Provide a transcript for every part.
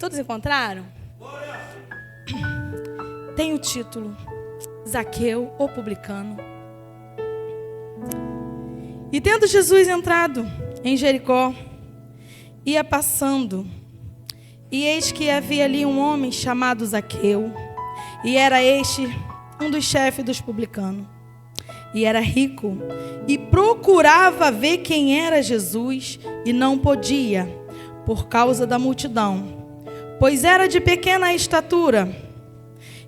Todos encontraram? Tem o título: Zaqueu, o publicano. E tendo Jesus entrado em Jericó, ia passando, e eis que havia ali um homem chamado Zaqueu, e era este um dos chefes dos publicanos, e era rico, e procurava ver quem era Jesus, e não podia, por causa da multidão, pois era de pequena estatura.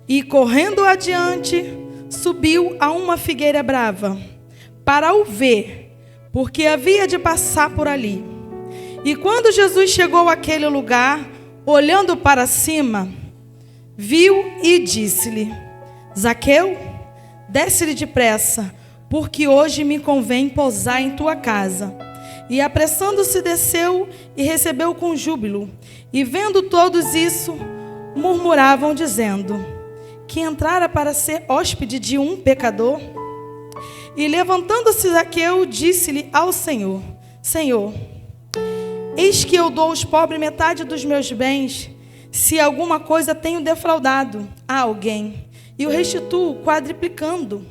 E correndo adiante, subiu a uma figueira brava, para o ver, porque havia de passar por ali. E quando Jesus chegou àquele lugar, olhando para cima, viu e disse-lhe: Zaqueu, desce-lhe depressa, porque hoje me convém pousar em tua casa. E apressando-se desceu e recebeu com júbilo. E vendo todos isso, murmuravam dizendo: que entrara para ser hóspede de um pecador? E levantando-se Zaqueu, disse-lhe ao Senhor: Senhor, eis que eu dou aos pobres metade dos meus bens, se alguma coisa tenho defraudado a alguém, e o restituo quadriplicando.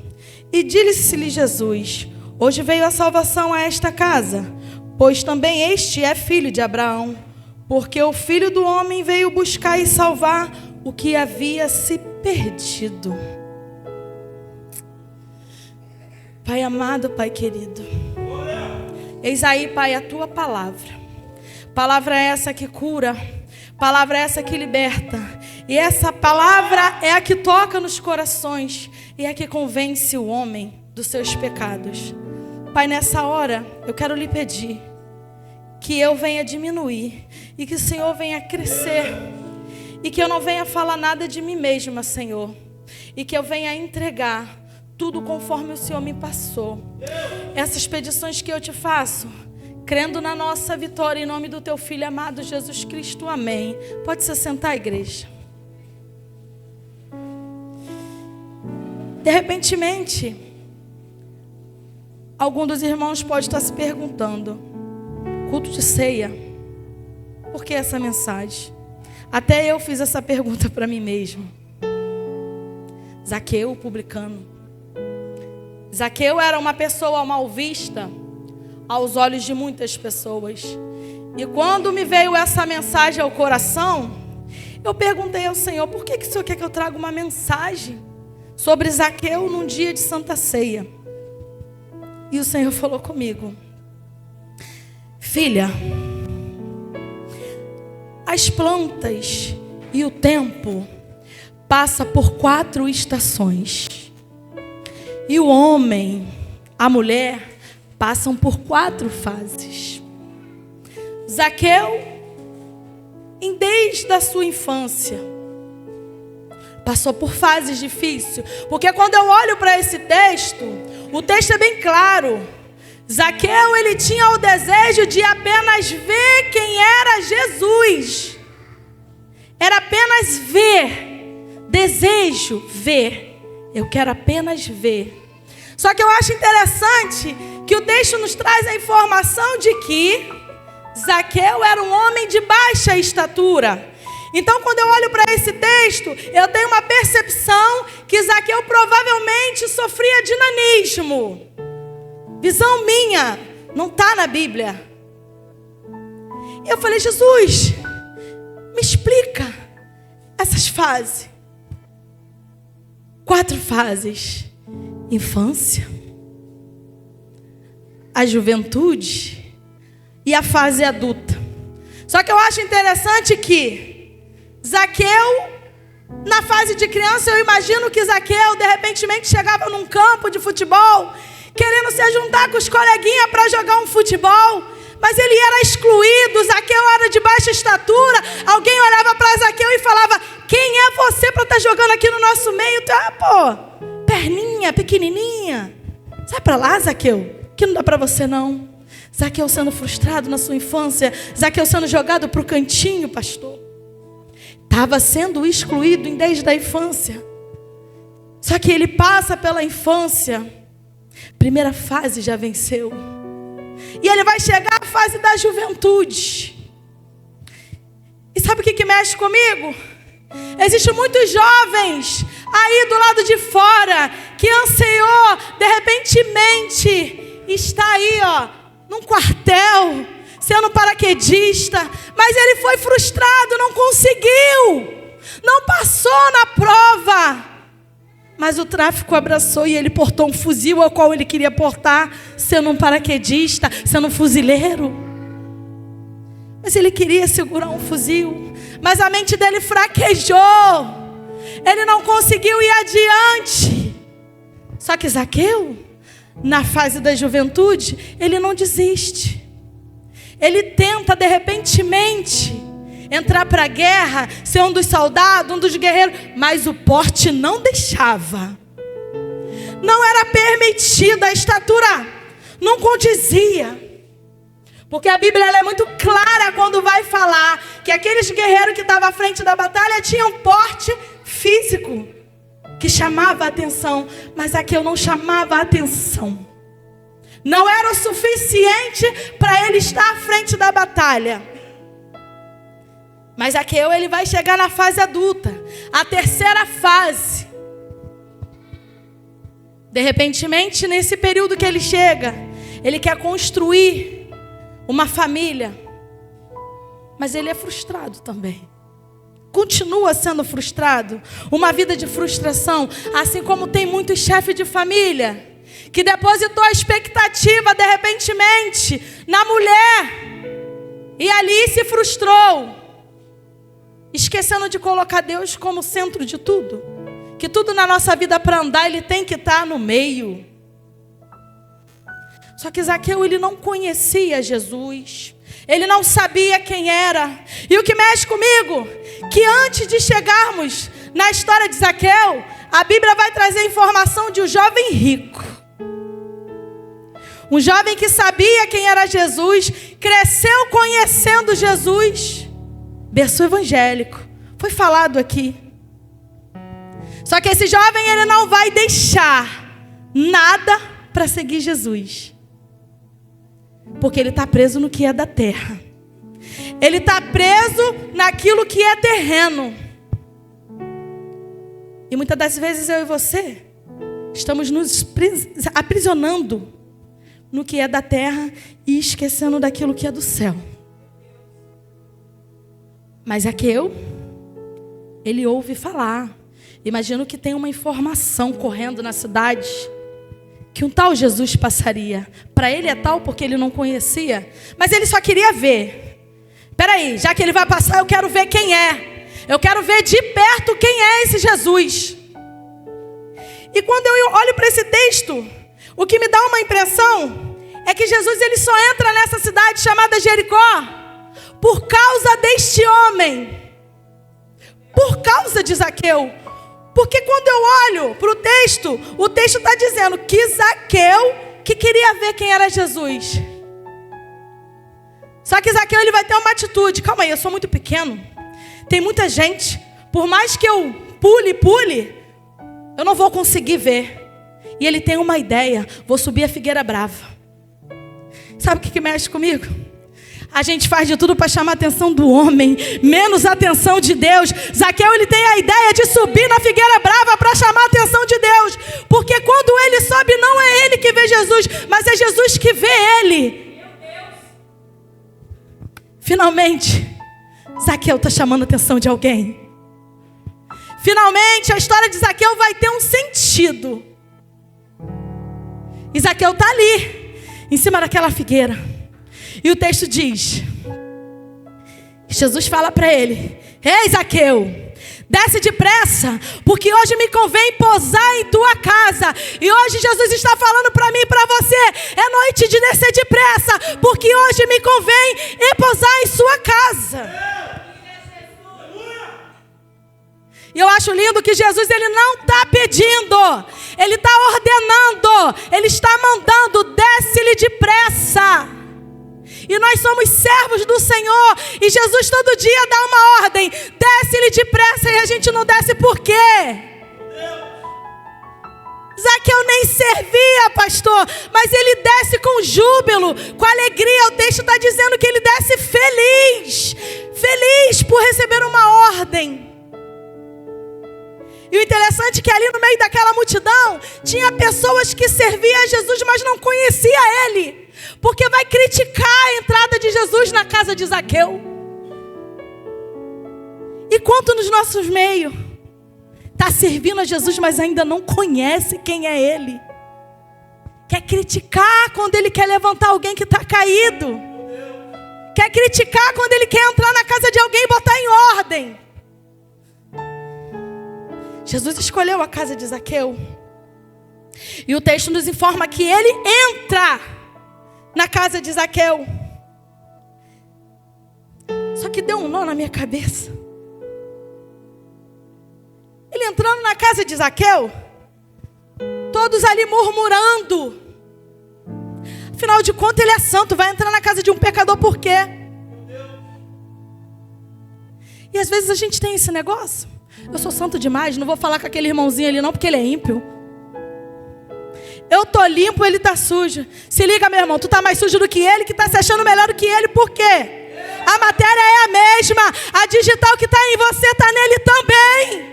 E disse-lhe Jesus: hoje veio a salvação a esta casa, pois também este é filho de Abraão, porque o Filho do Homem veio buscar e salvar o que havia se perdido. Pai amado, Pai querido, eis aí, Pai, a tua palavra. Palavra essa que cura, palavra essa que liberta, e essa palavra é a que toca nos corações e é a que convence o homem dos seus pecados. Pai, nessa hora eu quero lhe pedir que eu venha diminuir e que o Senhor venha crescer, e que eu não venha falar nada de mim mesma, Senhor, e que eu venha entregar tudo conforme o Senhor me passou. Essas petições que eu te faço, crendo na nossa vitória, em nome do teu Filho amado Jesus Cristo, amém. Pode se sentar, igreja. De repentemente, algum dos irmãos pode estar se perguntando: culto de ceia, por que essa mensagem? Até eu fiz essa pergunta para mim mesmo. Zaqueu, o publicano. Zaqueu era uma pessoa mal vista aos olhos de muitas pessoas. E quando me veio essa mensagem ao coração, eu perguntei ao Senhor: por que o Senhor quer que eu traga uma mensagem sobre Zaqueu num dia de Santa Ceia? E o Senhor falou comigo: filha, as plantas e o tempo passa por 4 estações. E o homem, a mulher, passam por 4 fases. Zaqueu, desde a sua infância, passou por fases difíceis. Porque quando eu olho para esse texto, o texto é bem claro. Zaqueu, ele tinha o desejo de apenas ver quem era Jesus. Era apenas ver. Desejo ver. Eu quero apenas ver. Só que eu acho interessante que o texto nos traz a informação de que Zaqueu era um homem de baixa estatura. Então, quando eu olho para esse texto, eu tenho uma percepção que Zaqueu provavelmente sofria de nanismo. Visão minha, não está na Bíblia. E eu falei: Jesus, me explica essas fases. 4 fases: infância, a juventude e a fase adulta. Só que eu acho interessante que Zaqueu, na fase de criança, eu imagino que Zaqueu, de repente, chegava num campo de futebol, querendo se juntar com os coleguinhas para jogar um futebol, mas ele era excluído. Zaqueu era de baixa estatura. Alguém olhava para Zaqueu e falava: quem é você para estar jogando aqui no nosso meio? Perninha, pequenininha. Sai para lá, Zaqueu, que não dá para você não. Zaqueu sendo frustrado na sua infância. Zaqueu sendo jogado para o cantinho, pastor. Estava sendo excluído desde a infância. Só que ele passa pela infância. Primeira fase já venceu. E ele vai chegar à fase da juventude. E sabe o que mexe comigo? Existem muitos jovens aí do lado de fora que anseiou, de repentemente, está aí, num quartel, sendo paraquedista, mas ele foi frustrado, não conseguiu, não passou na prova. Mas o tráfico abraçou e ele portou um fuzil ao qual ele queria portar, sendo um paraquedista, sendo um fuzileiro. Mas ele queria segurar um fuzil, mas a mente dele fraquejou. Ele não conseguiu ir adiante. Só que Zaqueu, na fase da juventude, ele não desiste. Ele tenta, de repentemente, entrar para a guerra, ser um dos soldados, um dos guerreiros, mas o porte não deixava. Não era permitida, a estatura não condizia. Porque a Bíblia ela é muito clara quando vai falar que aqueles guerreiros que estavam à frente da batalha tinham porte físico que chamava a atenção, mas Zaqueu não chamava a atenção. Não era o suficiente para ele estar à frente da batalha. Mas Zaqueu ele vai chegar na fase adulta, a terceira fase. De repentemente, nesse período que ele chega, ele quer construir uma família, mas ele é frustrado também. Continua sendo frustrado, uma vida de frustração, assim como tem muitos chefes de família que depositou a expectativa de repentemente na mulher e ali se frustrou, esquecendo de colocar Deus como centro de tudo, que tudo na nossa vida para andar ele tem que estar no meio. Só que Zaqueu ele não conhecia Jesus, ele não sabia quem era. E o que mexe comigo, que antes de chegarmos na história de Zaqueu, a Bíblia vai trazer informação de um jovem rico. Um jovem que sabia quem era Jesus, cresceu conhecendo Jesus, berço evangélico, foi falado aqui. Só que esse jovem ele não vai deixar nada para seguir Jesus. Porque ele está preso no que é da terra. Ele está preso naquilo que é terreno. E muitas das vezes eu e você estamos nos aprisionando no que é da terra e esquecendo daquilo que é do céu. Mas Zaqueu, ele ouve falar. Imagino que tem uma informação correndo na cidade que um tal Jesus passaria. Para ele é tal porque ele não conhecia, mas ele só queria ver. Peraí, já que ele vai passar, eu quero ver quem é. Eu quero ver de perto quem é esse Jesus. E quando eu olho para esse texto, o que me dá uma impressão é que Jesus ele só entra nessa cidade chamada Jericó por causa deste homem, por causa de Zaqueu. Porque quando eu olho para o texto está dizendo que Zaqueu que queria ver quem era Jesus. Só que Zaqueu ele vai ter uma atitude. Calma aí, eu sou muito pequeno. Tem muita gente. Por mais que eu pule, eu não vou conseguir ver. E ele tem uma ideia. Vou subir a figueira brava. Sabe o que mexe comigo? A gente faz de tudo para chamar a atenção do homem, menos a atenção de Deus. Zaqueu ele tem a ideia de subir na figueira brava para chamar a atenção de Deus. Porque quando ele sobe, não é ele que vê Jesus, mas é Jesus que vê ele. Finalmente, Zaqueu está chamando a atenção de alguém. Finalmente, a história de Zaqueu vai ter um sentido. E Zaqueu está ali, em cima daquela figueira. E o texto diz, Jesus fala para ele: ei Zaqueu, desce depressa, porque hoje me convém pousar em tua casa. E hoje Jesus está falando para mim e para você, é noite de descer depressa, porque hoje me convém pousar em sua casa. E eu acho lindo que Jesus ele não está pedindo, ele está ordenando, ele está mandando, desce-lhe depressa. E nós somos servos do Senhor. E Jesus todo dia dá uma ordem: desce-lhe depressa. E a gente não desce por quê? Zaqueu nem servia, pastor, mas ele desce com júbilo, com alegria. O texto está dizendo que ele desce feliz, feliz por receber uma ordem. E o interessante é que ali no meio daquela multidão, tinha pessoas que serviam a Jesus, mas não conheciam ele, porque vai criticar a entrada de Jesus na casa de Zaqueu. E quanto nos nossos meios, está servindo a Jesus, mas ainda não conhece quem é ele. Quer criticar quando ele quer levantar alguém que está caído. Quer criticar quando ele quer entrar na casa de alguém e botar em ordem. Jesus escolheu a casa de Zaqueu. E o texto nos informa que ele entra na casa de Zaqueu. Só que deu um nó na minha cabeça. Ele entrando na casa de Zaqueu, todos ali murmurando. Afinal de contas, ele é santo, vai entrar na casa de um pecador por quê? E às vezes a gente tem esse negócio. Eu sou santo demais, não vou falar com aquele irmãozinho ali não, porque ele é ímpio. Eu tô limpo, ele tá sujo. Se liga, meu irmão, tu tá mais sujo do que ele, que tá se achando melhor do que ele, por quê? A matéria é a mesma, a digital que tá em você tá nele também.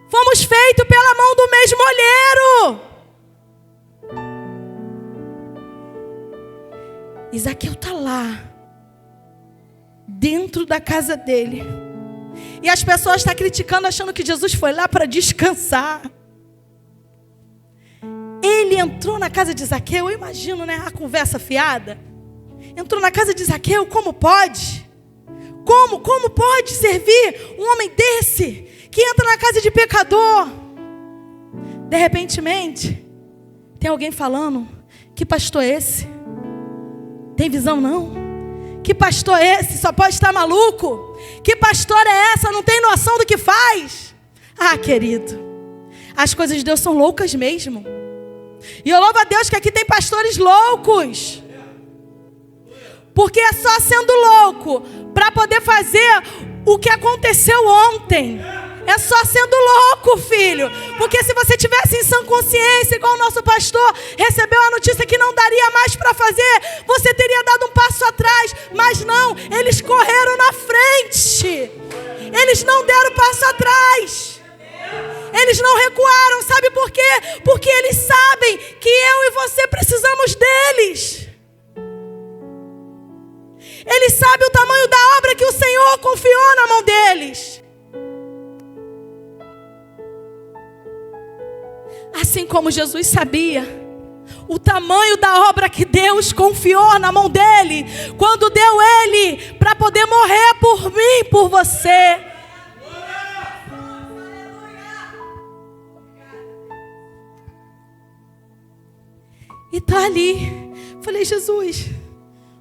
Fomos feitos pela mão do mesmo olheiro. Zaqueu está lá, dentro da casa dele. E as pessoas estão criticando, achando que Jesus foi lá para descansar. Ele entrou na casa de Zaqueu, eu imagino, né, a conversa fiada. Entrou na casa de Zaqueu, como pode? Como pode servir um homem desse, que entra na casa de pecador? De repentemente, tem alguém falando: que pastor é esse? Tem visão não? Que pastor é esse? Só pode estar maluco? Que pastor é essa? Não tem noção do que faz? Ah, querido, as coisas de Deus são loucas mesmo. E eu louvo a Deus que aqui tem pastores loucos. Porque é só sendo louco para poder fazer o que aconteceu ontem. É só sendo louco, filho. Porque se você tivesse em sã consciência, igual o nosso pastor recebeu a notícia que não daria mais para fazer, você teria dado um passo atrás. Mas não, eles correram na frente. Eles não deram passo atrás. Eles não recuaram. Sabe por quê? Porque eles sabem que eu e você precisamos deles. Eles sabem o tamanho da obra que o Senhor confiou na mão deles. Assim como Jesus sabia o tamanho da obra que Deus confiou na mão dele, quando deu ele para poder morrer por mim, por você. E tá ali, falei: Jesus,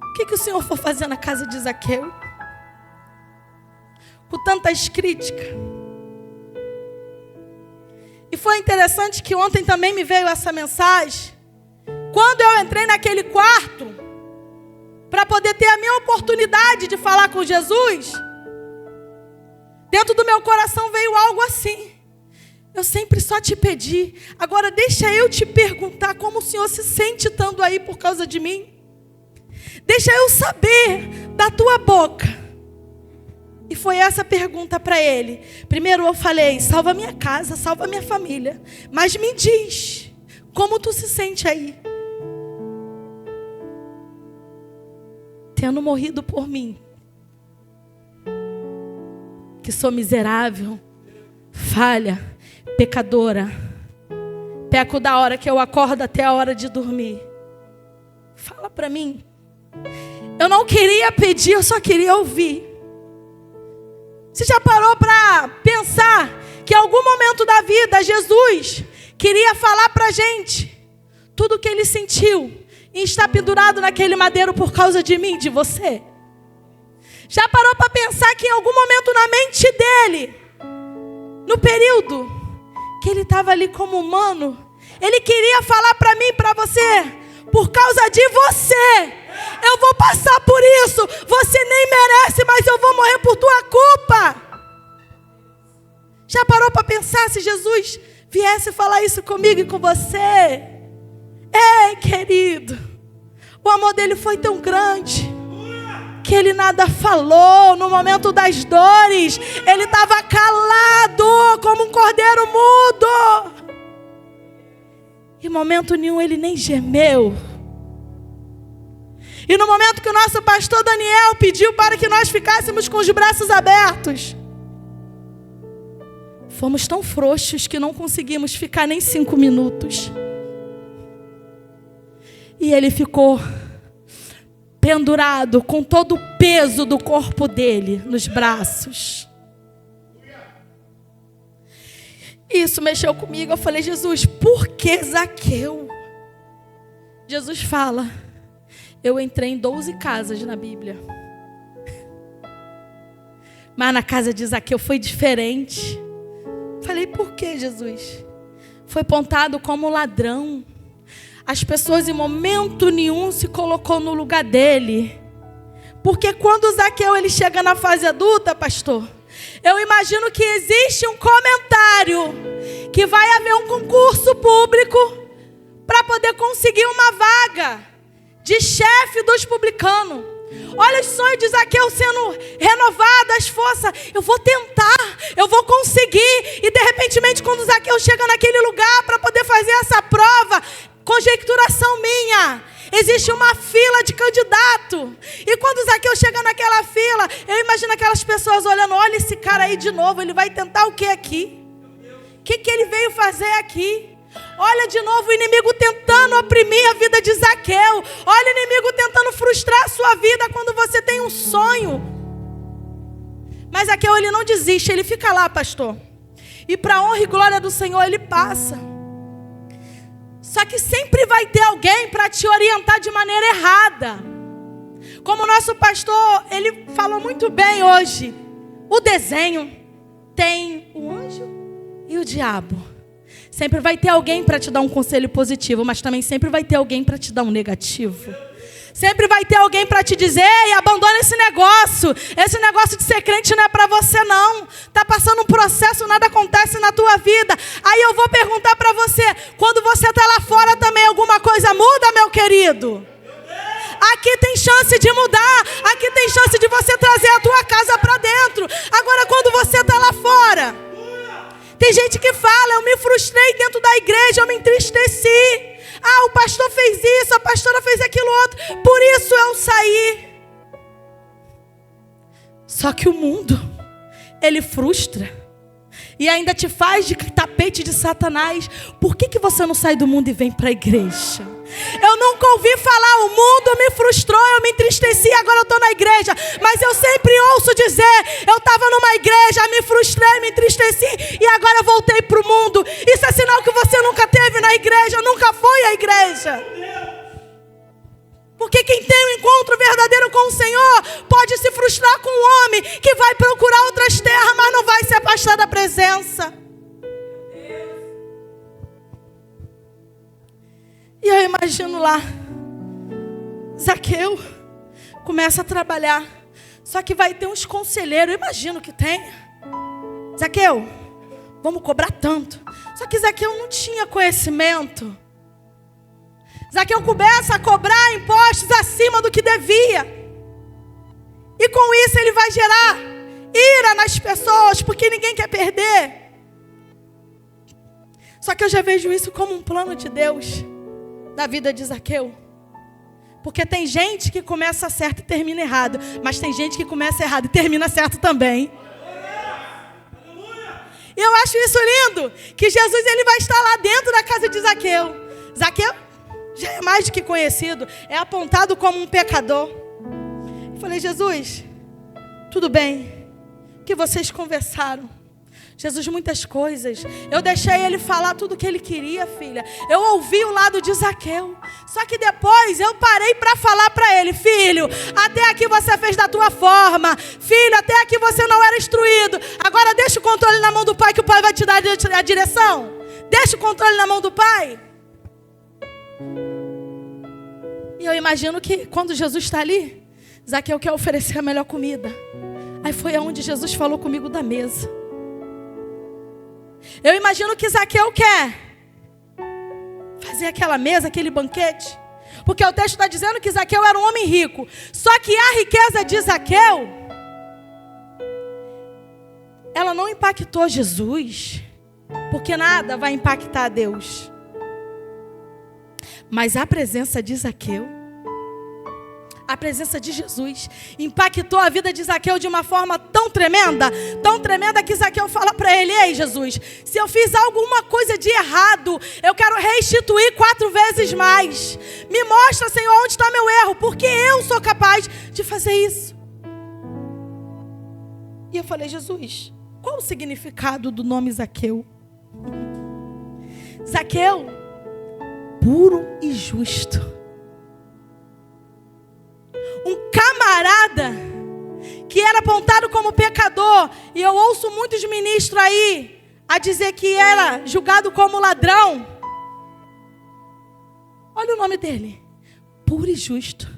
o que o Senhor for fazer na casa de Zaqueu? Com tantas críticas. E foi interessante que ontem também me veio essa mensagem. Quando eu entrei naquele quarto, para poder ter a minha oportunidade de falar com Jesus, dentro do meu coração veio algo assim: eu sempre só te pedi, agora deixa eu te perguntar como o Senhor se sente estando aí por causa de mim. Deixa eu saber da tua boca. E foi essa pergunta para ele. Primeiro eu falei: salva minha casa, salva minha família. Mas me diz, como tu se sente aí? Tendo morrido por mim. Que sou miserável, falha, pecadora. Peco da hora que eu acordo até a hora de dormir. Fala para mim. Eu não queria pedir, eu só queria ouvir. Você já parou para pensar que em algum momento da vida Jesus queria falar para a gente tudo o que ele sentiu em estar pendurado naquele madeiro por causa de mim, de você? Já parou para pensar que em algum momento na mente dele, no período que ele estava ali como humano, ele queria falar para mim, para você: por causa de você, eu vou passar por isso. Você nem merece, mas eu vou morrer por tua culpa. Já parou para pensar se Jesus viesse falar isso comigo e com você. Ei, querido, o amor dele foi tão grande que ele nada falou. No momento das dores, ele estava calado como um cordeiro mudo. Em momento nenhum ele nem gemeu. E no momento que o nosso pastor Daniel pediu para que nós ficássemos com os braços abertos, fomos tão frouxos que não conseguimos ficar nem 5 minutos. E ele ficou pendurado com todo o peso do corpo dele nos braços. Isso mexeu comigo. Eu falei: Jesus, por que Zaqueu? Jesus fala: eu entrei em 12 casas na Bíblia, mas na casa de Zaqueu foi diferente. Falei: por que, Jesus? Foi apontado como ladrão. As pessoas em momento nenhum se colocou no lugar dele. Porque quando Zaqueu ele chega na fase adulta, pastor, eu imagino que existe um comentário que vai haver um concurso público para poder conseguir uma vaga de chefe dos publicanos. Olha os sonhos de Zaqueu sendo renovados, as forças. Eu vou tentar, eu vou conseguir. E de repente, quando Zaqueu chega naquele lugar para poder fazer essa prova, conjecturação minha, existe uma fila de candidato. E quando Zaqueu chega naquela fila, eu imagino aquelas pessoas olhando: olha esse cara aí de novo, ele vai tentar o que aqui? O que ele veio fazer aqui? Olha de novo o inimigo tentando oprimir a vida de Zaqueu. Olha o inimigo tentando frustrar a sua vida quando você tem um sonho. Mas Zaqueu ele não desiste, ele fica lá, pastor. E para a honra e glória do Senhor ele passa. Só que sempre vai ter alguém para te orientar de maneira errada. Como o nosso pastor, ele falou muito bem hoje. O desenho tem o anjo e o diabo. Sempre vai ter alguém para te dar um conselho positivo, mas também sempre vai ter alguém para te dar um negativo. Sempre vai ter alguém para te dizer: ei, abandona esse negócio. Esse negócio de ser crente não é para você não. Está passando um processo, nada acontece na tua vida. Aí eu vou perguntar para você: quando você está lá fora também alguma coisa muda, meu querido? Aqui tem chance de mudar. Aqui tem chance de você trazer a tua casa para dentro. Agora quando você está lá fora, tem gente que fala: eu me frustrei dentro da igreja, eu me entristeci. Ah, o pastor fez isso, a pastora fez aquilo outro, por isso eu saí. Só que o mundo, ele frustra e ainda te faz de tapete de Satanás. Por que você não sai do mundo e vem para a igreja? Eu nunca ouvi falar: o mundo me frustrou, eu me entristeci, agora eu estou na igreja. Mas eu sempre ouço dizer: eu estava numa igreja, me frustrei, me entristeci e agora eu voltei para o mundo. Isso é sinal que você nunca teve na igreja, nunca foi à igreja. Porque quem tem um encontro verdadeiro com o Senhor pode se frustrar com um homem que vai procurar outras terras, mas não vai se afastar da presença. E eu imagino lá, Zaqueu começa a trabalhar. Só que vai ter uns conselheiros, eu imagino que tem. Zaqueu, vamos cobrar tanto. Só que Zaqueu não tinha conhecimento. Zaqueu começa a cobrar impostos acima do que devia. E com isso ele vai gerar ira nas pessoas, porque ninguém quer perder. Só que eu já vejo isso como um plano de Deus na vida de Zaqueu. Porque tem gente que começa certo e termina errado, mas tem gente que começa errado e termina certo também. E eu acho isso lindo, que Jesus ele vai estar lá dentro da casa de Zaqueu. Zaqueu já é mais do que conhecido, é apontado como um pecador. Eu falei: Jesus, tudo bem, que vocês conversaram. Jesus, muitas coisas. Eu deixei ele falar tudo o que ele queria, filha. Eu ouvi o lado de Zaqueu. Só que depois eu parei para falar para ele: filho, até aqui você fez da tua forma. Filho, até aqui você não era instruído. Agora deixa o controle na mão do Pai, que o Pai vai te dar a direção. Deixa o controle na mão do Pai. E eu imagino que quando Jesus está ali, Zaqueu quer oferecer a melhor comida. Aí foi aonde Jesus falou comigo da mesa. Eu imagino que Zaqueu quer fazer aquela mesa, aquele banquete. Porque o texto está dizendo que Zaqueu era um homem rico. Só que a riqueza de Zaqueu, ela não impactou Jesus. Porque nada vai impactar a Deus. Mas a presença de Zaqueu, a presença de Jesus, impactou a vida de Zaqueu de uma forma tão tremenda que Zaqueu fala para ele: ei, Jesus, se eu fiz alguma coisa de errado, eu quero restituir 4 vezes mais. Me mostra, Senhor, onde está meu erro, porque eu sou capaz de fazer isso. E eu falei: Jesus, qual o significado do nome Zaqueu? Zaqueu, puro e justo. Um camarada que era apontado como pecador. E eu ouço muitos ministros aí a dizer que era julgado como ladrão. Olha o nome dele: puro e justo.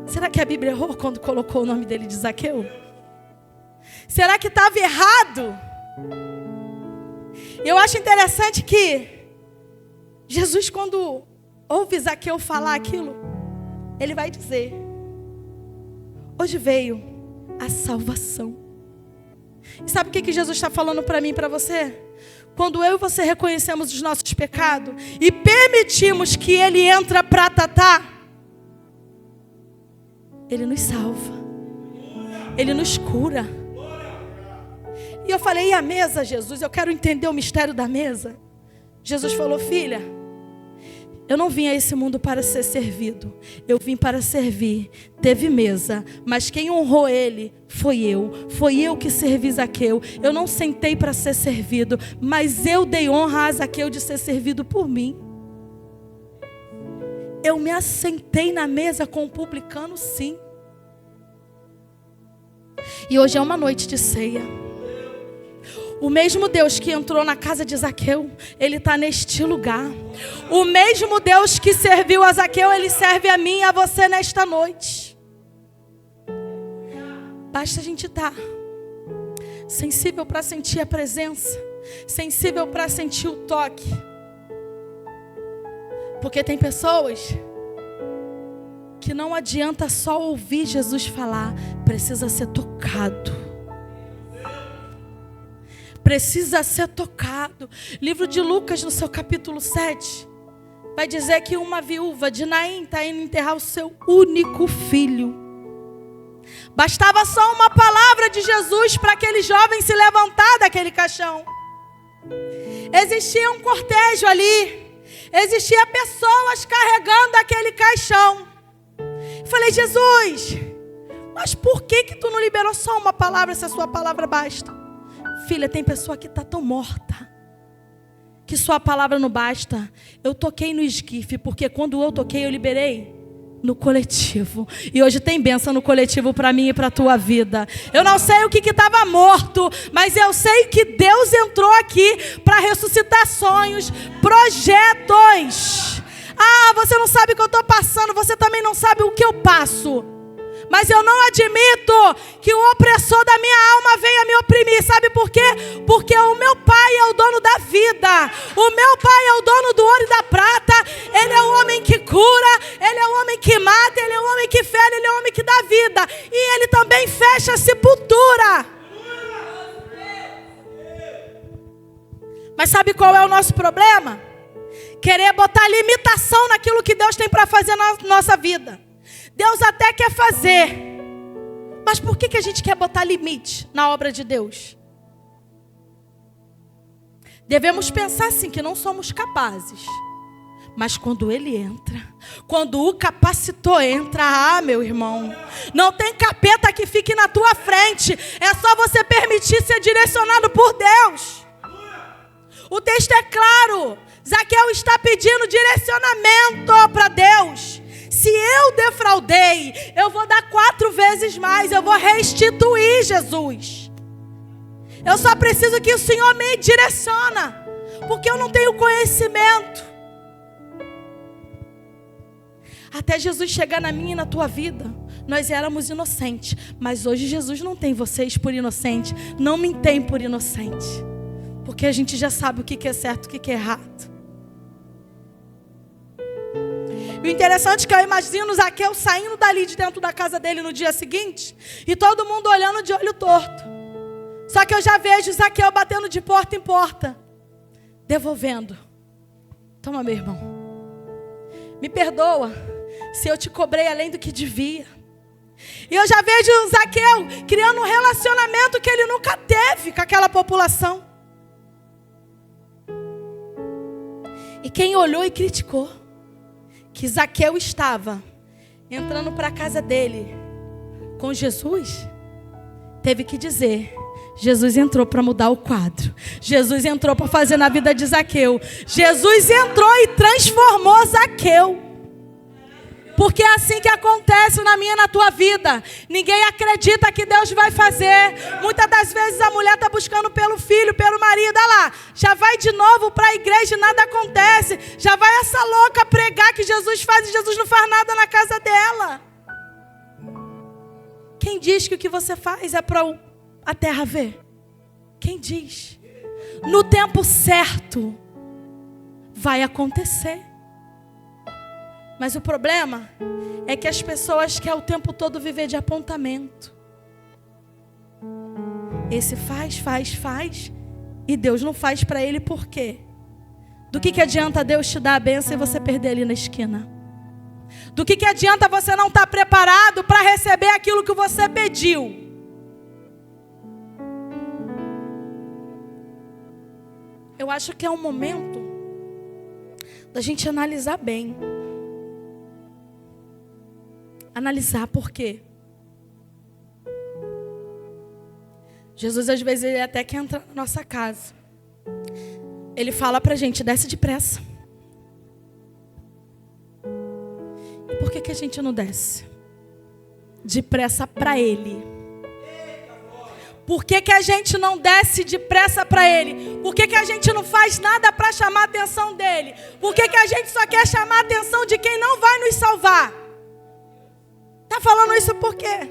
Será que a Bíblia errou quando colocou o nome dele de Zaqueu? Será que estava errado? Eu acho interessante que Jesus, quando ouve Zaqueu falar aquilo, ele vai dizer: hoje veio a salvação. E sabe o que Jesus está falando para mim e para você? Quando eu e você reconhecemos os nossos pecados e permitimos que Ele entre para tratar, Ele nos salva, Ele nos cura. E eu falei: e a mesa, Jesus? Eu quero entender o mistério da mesa. Jesus falou: filha, eu não vim a esse mundo para ser servido. Eu vim para servir. Teve mesa, mas quem honrou ele foi eu. Foi eu que servi Zaqueu. Eu não sentei para ser servido, mas eu dei honra a Zaqueu de ser servido por mim. Eu me assentei na mesa com o publicano, sim. E hoje é uma noite de ceia. O mesmo Deus que entrou na casa de Zaqueu, Ele está neste lugar. O mesmo Deus que serviu a Zaqueu, Ele serve a mim e a você nesta noite. Basta a gente estar sensível para sentir a presença, sensível para sentir o toque. Porque tem pessoas que não adianta só ouvir Jesus falar, precisa ser tocado. Precisa ser tocado. Livro de Lucas, no seu capítulo 7, vai dizer que uma viúva de Naim está indo enterrar o seu único filho. Bastava só uma palavra de Jesus para aquele jovem se levantar daquele caixão. Existia um cortejo ali. Existia pessoas carregando aquele caixão. Falei: Jesus, mas por que tu não liberou só uma palavra, se a sua palavra basta? Filha, tem pessoa que está tão morta que sua palavra não basta. Eu toquei no esquife, porque quando eu toquei, eu liberei no coletivo. E hoje tem bênção no coletivo para mim e para a tua vida. Eu não sei o que estava morto, mas eu sei que Deus entrou aqui para ressuscitar sonhos, projetos. Ah, você não sabe o que eu estou passando, você também não sabe o que eu passo. Mas eu não admito que o opressor da minha alma venha me oprimir. Sabe por quê? Porque o meu Pai é o dono da vida. O meu Pai é o dono do ouro e da prata. Ele é o homem que cura. Ele é o homem que mata. Ele é o homem que fere. Ele é o homem que dá vida. E Ele também fecha a sepultura. Mas sabe qual é o nosso problema? Querer botar limitação naquilo que Deus tem para fazer na nossa vida. Deus até quer fazer, mas por que a gente quer botar limite na obra de Deus? Devemos pensar assim, que não somos capazes. Mas quando Ele entra, quando o capacitor entra, ah, meu irmão, não tem capeta que fique na tua frente. É só você permitir ser direcionado por Deus. O texto é claro. Zaqueu está pedindo direcionamento para Deus. Se eu defraudei, eu vou dar 4 vezes mais. Eu vou restituir, Jesus. Eu só preciso que o Senhor me direcione, porque eu não tenho conhecimento. Até Jesus chegar na minha e na tua vida, nós éramos inocentes. Mas hoje Jesus não tem vocês por inocente. Não me tem por inocente. Porque a gente já sabe o que é certo e o que é errado. E o interessante é que eu imagino Zaqueu saindo dali de dentro da casa dele no dia seguinte, e todo mundo olhando de olho torto. Só que eu já vejo Zaqueu batendo de porta em porta, devolvendo. Toma, meu irmão. Me perdoa se eu te cobrei além do que devia. E eu já vejo Zaqueu criando um relacionamento que ele nunca teve com aquela população. E quem olhou e criticou que Zaqueu estava entrando para a casa dele com Jesus, teve que dizer: Jesus entrou para mudar o quadro. Jesus entrou para fazer na vida de Zaqueu. Jesus entrou e transformou Zaqueu. Porque é assim que acontece na minha e na tua vida. Ninguém acredita que Deus vai fazer. Muitas das vezes a mulher está buscando pelo filho, pelo marido. Olha lá, já vai de novo para a igreja e nada acontece. Já vai essa louca pregar que Jesus faz e Jesus não faz nada na casa dela. Quem diz que o que você faz é para a terra ver? Quem diz? No tempo certo vai acontecer. Mas o problema é que as pessoas querem o tempo todo viver de apontamento. Esse faz, e Deus não faz para ele por quê? Do que adianta Deus te dar a bênção e você perder ali na esquina? Do que adianta você não estar preparado para receber aquilo que você pediu? Eu acho que é um momento da gente analisar bem. Analisar por quê. Jesus às vezes ele até quer entrar na nossa casa. Ele fala pra gente: desce depressa. E por que a gente não desce depressa para Ele? Por que a gente não desce depressa para Ele? Por que a gente não faz nada para chamar a atenção dEle? Por que a gente só quer chamar a atenção de quem não vai nos salvar? Está falando isso por quê?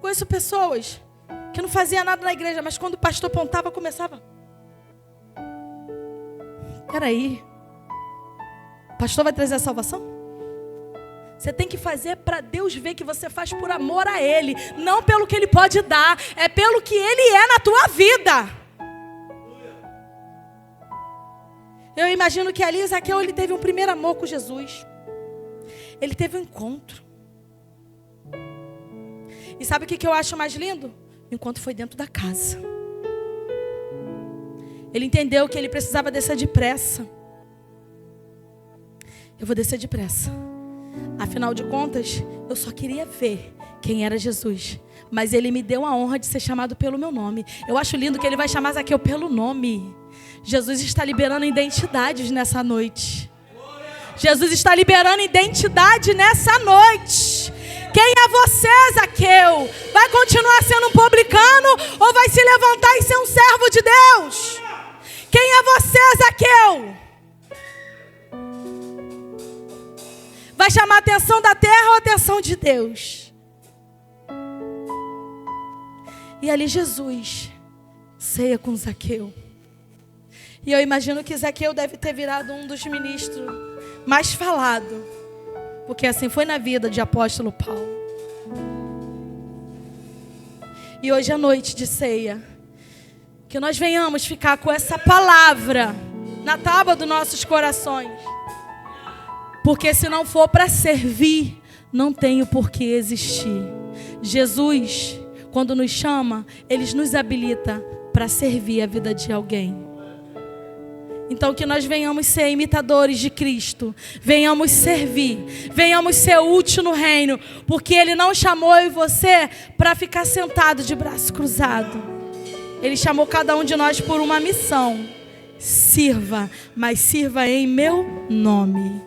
Conheço pessoas que não faziam nada na igreja, mas quando o pastor apontava, começava: peraí, o pastor vai trazer a salvação? Você tem que fazer para Deus ver que você faz por amor a Ele, não pelo que Ele pode dar, é pelo que Ele é na tua vida. Eu imagino que ali Zaqueu ele teve um primeiro amor com Jesus. Ele teve um encontro. E sabe o que eu acho mais lindo? O encontro foi dentro da casa. Ele entendeu que ele precisava descer depressa. Eu vou descer depressa. Afinal de contas, eu só queria ver quem era Jesus. Mas ele me deu a honra de ser chamado pelo meu nome. Eu acho lindo que ele vai chamar Zaqueu pelo nome. Jesus está liberando identidades nessa noite. Jesus está liberando identidade nessa noite. Quem é você, Zaqueu? Vai continuar sendo um publicano ou vai se levantar e ser um servo de Deus? Quem é você, Zaqueu? Vai chamar a atenção da terra ou a atenção de Deus? E ali Jesus ceia com Zaqueu. E eu imagino que Zaqueu deve ter virado um dos ministros mais falado, porque assim foi na vida de apóstolo Paulo. E hoje à noite de ceia, que nós venhamos ficar com essa palavra na tábua dos nossos corações, porque se não for para servir, não tem o porquê existir. Jesus, quando nos chama, Ele nos habilita para servir a vida de alguém. Então que nós venhamos ser imitadores de Cristo, venhamos servir, venhamos ser útil no reino, porque Ele não chamou eu e você para ficar sentado de braço cruzado. Ele chamou cada um de nós por uma missão: sirva, mas sirva em meu nome.